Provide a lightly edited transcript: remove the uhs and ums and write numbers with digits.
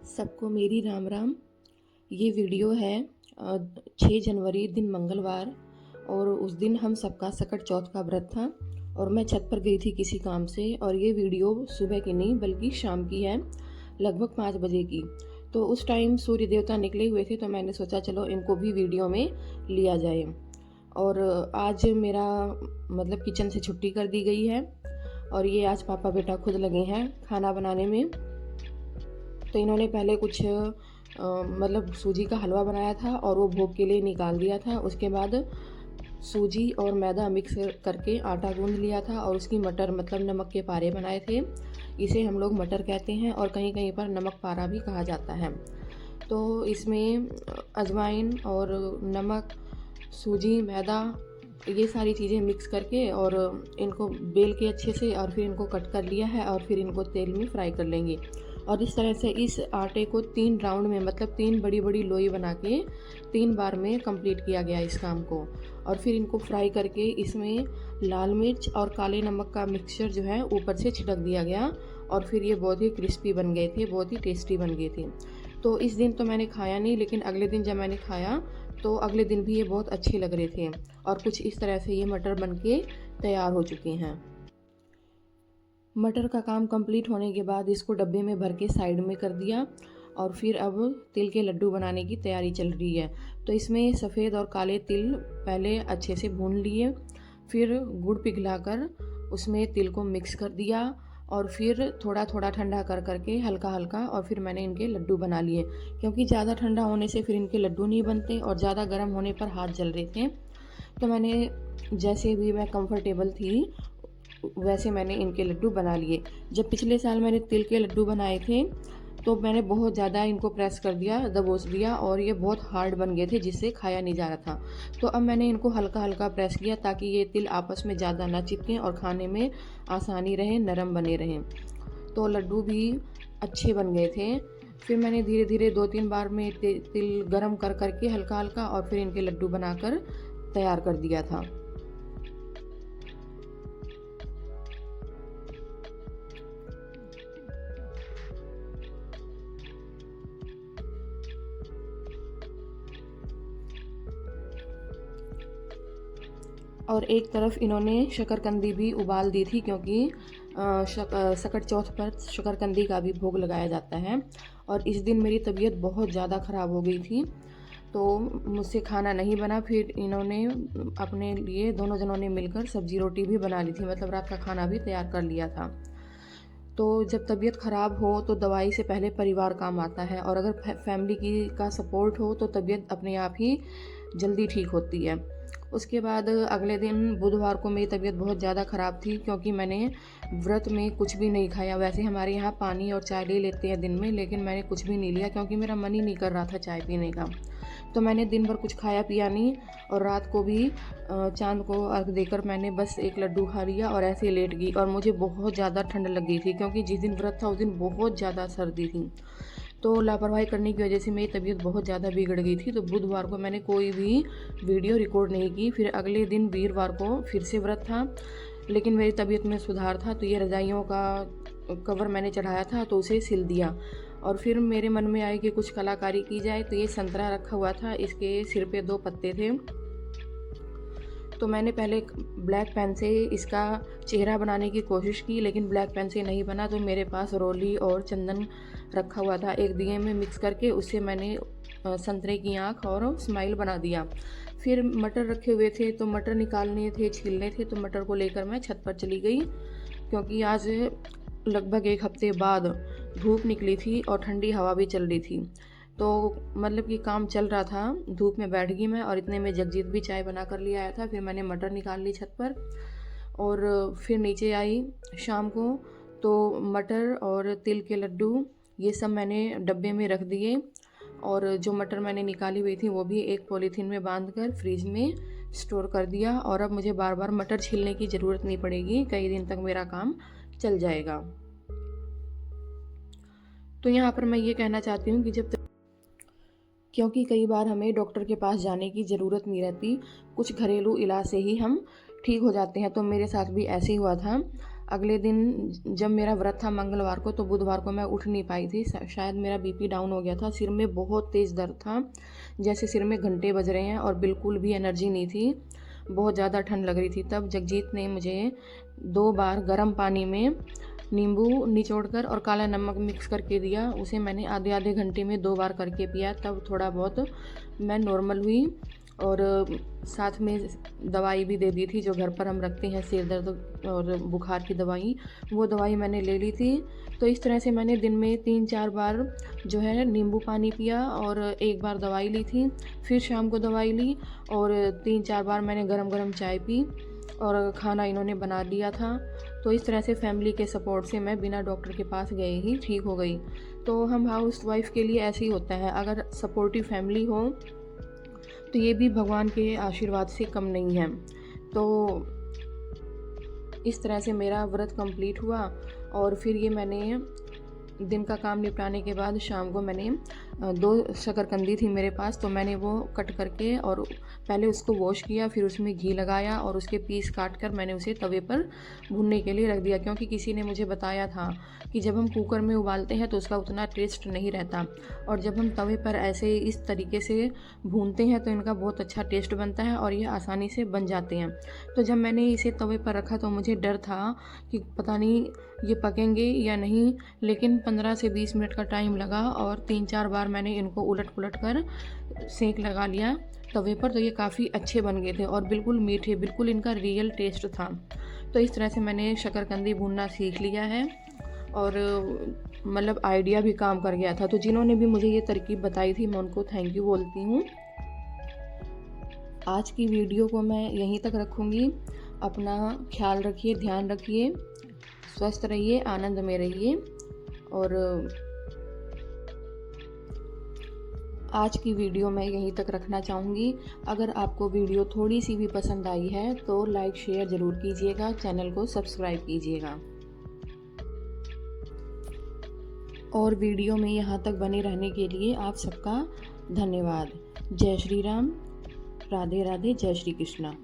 सबको मेरी राम राम। ये वीडियो है 6 जनवरी दिन मंगलवार। और उस दिन हम सबका सकट चौथ का व्रत था और मैं छत पर गई थी किसी काम से। और ये वीडियो सुबह की नहीं बल्कि शाम की है, लगभग 5 बजे की। तो उस टाइम सूर्य देवता निकले हुए थे, तो मैंने सोचा चलो इनको भी वीडियो में लिया जाए। और आज मेरा मतलब किचन से छुट्टी कर दी गई है और ये आज पापा बेटा खुद लगे हैं खाना बनाने में। तो इन्होंने पहले कुछ मतलब सूजी का हलवा बनाया था और वो भोग के लिए निकाल दिया था। उसके बाद सूजी और मैदा मिक्स करके आटा गूंद लिया था और उसकी मटर मतलब नमक के पारे बनाए थे। इसे हम लोग मटर कहते हैं और कहीं कहीं पर नमक पारा भी कहा जाता है। तो इसमें अजवाइन और नमक, सूजी, मैदा, ये सारी चीज़ें मिक्स करके और इनको बेल के अच्छे से और फिर इनको कट कर लिया है और फिर इनको तेल में फ्राई कर लेंगे। और इस तरह से इस आटे को 3 राउंड में मतलब 3 बड़ी बड़ी लोई बना के 3 बार में कंप्लीट किया गया इस काम को। और फिर इनको फ्राई करके इसमें लाल मिर्च और काले नमक का मिक्सचर जो है ऊपर से छिड़क दिया गया और फिर ये बहुत ही क्रिस्पी बन गए थे, बहुत ही टेस्टी बन गए थे। तो इस दिन तो मैंने खाया नहीं, लेकिन अगले दिन जब मैंने खाया तो अगले दिन भी ये बहुत अच्छे लग रहे थे। और कुछ इस तरह से ये मटर बन के तैयार हो चुके हैं। मटर का काम कंप्लीट होने के बाद इसको डब्बे में भर के साइड में कर दिया और फिर अब तिल के लड्डू बनाने की तैयारी चल रही है। तो इसमें सफ़ेद और काले तिल पहले अच्छे से भून लिए, फिर गुड़ पिघलाकर उसमें तिल को मिक्स कर दिया और फिर थोड़ा थोड़ा ठंडा कर करके हल्का हल्का और फिर मैंने इनके लड्डू बना लिए। क्योंकि ज़्यादा ठंडा होने से फिर इनके लड्डू नहीं बनते और ज़्यादा गर्म होने पर हाथ जल रहे थे। तो मैंने जैसे भी मैं कंफर्टेबल थी वैसे मैंने इनके लड्डू बना लिए। जब पिछले साल मैंने तिल के लड्डू बनाए थे तो मैंने बहुत ज़्यादा इनको प्रेस कर दिया, दबोच दिया और ये बहुत हार्ड बन गए थे जिससे खाया नहीं जा रहा था। तो अब मैंने इनको हल्का हल्का प्रेस किया ताकि ये तिल आपस में ज़्यादा ना चिपकें और खाने में आसानी रहे, नरम बने रहें। तो लड्डू भी अच्छे बन गए थे। फिर मैंने धीरे धीरे 2-3 बार में तिल गरम कर करके हल्का हल्का और फिर इनके लड्डू बनाकर तैयार कर दिया था। और एक तरफ इन्होंने शकरकंदी भी उबाल दी थी, क्योंकि सकट चौथ पर शकरकंदी का भी भोग लगाया जाता है। और इस दिन मेरी तबीयत बहुत ज़्यादा ख़राब हो गई थी तो मुझसे खाना नहीं बना। फिर इन्होंने अपने लिए दोनों जनों ने मिलकर सब्ज़ी रोटी भी बना ली थी, मतलब रात का खाना भी तैयार कर लिया था। तो जब तबीयत ख़राब हो तो दवाई से पहले परिवार काम आता है और अगर फैमिली की का सपोर्ट हो तो तबीयत अपने आप ही जल्दी ठीक होती है। उसके बाद अगले दिन बुधवार को मेरी तबीयत बहुत ज़्यादा ख़राब थी, क्योंकि मैंने व्रत में कुछ भी नहीं खाया। वैसे हमारे यहाँ पानी और चाय ले लेते हैं दिन में, लेकिन मैंने कुछ भी नहीं लिया क्योंकि मेरा मन ही नहीं कर रहा था चाय पीने का। तो मैंने दिन भर कुछ खाया पिया नहीं और रात को भी चाँद को अर्घ देकर मैंने बस एक लड्डू खा लिया और ऐसे ही लेट गई। और मुझे बहुत ज़्यादा ठंड लग गई थी क्योंकि जिस दिन व्रत था उस दिन बहुत ज़्यादा सर्दी थी। तो लापरवाही करने की वजह से मेरी तबीयत बहुत ज़्यादा बिगड़ गई थी। तो बुधवार को मैंने कोई भी वीडियो रिकॉर्ड नहीं की। फिर अगले दिन वीरवार को फिर से व्रत था, लेकिन मेरी तबीयत में सुधार था। तो ये रज़ाइयों का कवर मैंने चढ़ाया था तो उसे सिल दिया। और फिर मेरे मन में आया कि कुछ कलाकारी की जाए। तो ये संतरा रखा हुआ था, इसके सिर पे 2 पत्ते थे। तो मैंने पहले ब्लैक पेन से इसका चेहरा बनाने की कोशिश की, लेकिन ब्लैक पेन से नहीं बना। तो मेरे पास रोली और चंदन रखा हुआ था, एक दिए में मिक्स करके उससे मैंने संतरे की आँख और स्माइल बना दिया। फिर मटर रखे हुए थे तो मटर निकालने थे, छीलने थे। तो मटर को लेकर मैं छत पर चली गई, क्योंकि आज लगभग 1 हफ्ते बाद धूप निकली थी और ठंडी हवा भी चल रही थी। तो मतलब कि काम चल रहा था, धूप में बैठ गई मैं और इतने में जगजीत भी चाय बना कर ले आया था। फिर मैंने मटर निकाल ली छत पर और फिर नीचे आई शाम को। तो मटर और तिल के लड्डू ये सब मैंने डब्बे में रख दिए और जो मटर मैंने निकाली हुई थी वो भी एक पॉलीथीन में बांधकर फ्रीज में स्टोर कर दिया। और अब मुझे बार बार मटर छीलने की ज़रूरत नहीं पड़ेगी, कई दिन तक मेरा काम चल जाएगा। तो यहाँ पर मैं ये कहना चाहती हूँ कि क्योंकि कई बार हमें डॉक्टर के पास जाने की ज़रूरत नहीं रहती, कुछ घरेलू इलाज से ही हम ठीक हो जाते हैं। तो मेरे साथ भी ऐसे ही हुआ था। अगले दिन जब मेरा व्रत था मंगलवार को, तो बुधवार को मैं उठ नहीं पाई थी। शायद मेरा बीपी डाउन हो गया था। सिर में बहुत तेज़ दर्द था, जैसे सिर में घंटे बज रहे हैं, और बिल्कुल भी एनर्जी नहीं थी। बहुत ज़्यादा ठंड लग रही थी। तब जगजीत ने मुझे 2 बार गर्म पानी में नींबू निचोड़कर और काला नमक मिक्स करके दिया। उसे मैंने आधे आधे घंटे में 2 बार करके पिया। तब थोड़ा बहुत मैं नॉर्मल हुई, और साथ में दवाई भी दे दी थी जो घर पर हम रखते हैं, सिर दर्द और बुखार की दवाई, वो दवाई मैंने ले ली थी। तो इस तरह से मैंने दिन में 3-4 बार जो है नींबू पानी पिया, और 1 बार दवाई ली थी। फिर शाम को दवाई ली, और 3-4 बार मैंने गरम गरम चाय पी, और खाना इन्होंने बना दिया था। तो इस तरह से फैमिली के सपोर्ट से मैं बिना डॉक्टर के पास गए ही ठीक हो गई। तो हम हाउस वाइफ के लिए ऐसे ही होता है, अगर सपोर्टिव फैमिली हो तो ये भी भगवान के आशीर्वाद से कम नहीं है। तो इस तरह से मेरा व्रत कंप्लीट हुआ, और फिर ये मैंने दिन का काम निपटाने के बाद शाम को मैंने 2 शकरकंदी थी मेरे पास, तो मैंने वो कट करके और पहले उसको वॉश किया, फिर उसमें घी लगाया, और उसके पीस काट कर मैंने उसे तवे पर भूनने के लिए रख दिया। क्योंकि किसी ने मुझे बताया था कि जब हम कुकर में उबालते हैं तो उसका उतना टेस्ट नहीं रहता, और जब हम तवे पर ऐसे इस तरीके से भूनते हैं तो इनका बहुत अच्छा टेस्ट बनता है, और ये आसानी से बन जाते हैं। तो जब मैंने इसे तवे पर रखा तो मुझे डर था कि पता नहीं ये पकेंगे या नहीं, लेकिन 15 से 20 मिनट का टाइम लगा, और 3-4 बार मैंने इनको उलट पुलट कर सेंक लगा लिया तवे पर। तो ये काफ़ी अच्छे बन गए थे, और बिल्कुल मीठे, बिल्कुल इनका रियल टेस्ट था। तो इस तरह से मैंने शकरकंदी भूनना सीख लिया है, और मतलब आइडिया भी काम कर गया था। तो जिन्होंने भी मुझे ये तरकीब बताई थी मैं उनको थैंक यू बोलती हूँ। आज की वीडियो को मैं यहीं तक रखूँगी। अपना ख्याल रखिए, ध्यान रखिए, स्वस्थ रहिए, आनंद में रहिए। और आज की वीडियो मैं यहीं तक रखना चाहूँगी। अगर आपको वीडियो थोड़ी सी भी पसंद आई है तो लाइक शेयर ज़रूर कीजिएगा, चैनल को सब्सक्राइब कीजिएगा, और वीडियो में यहाँ तक बने रहने के लिए आप सबका धन्यवाद। जय श्री राम, राधे राधे, जय श्री कृष्णा।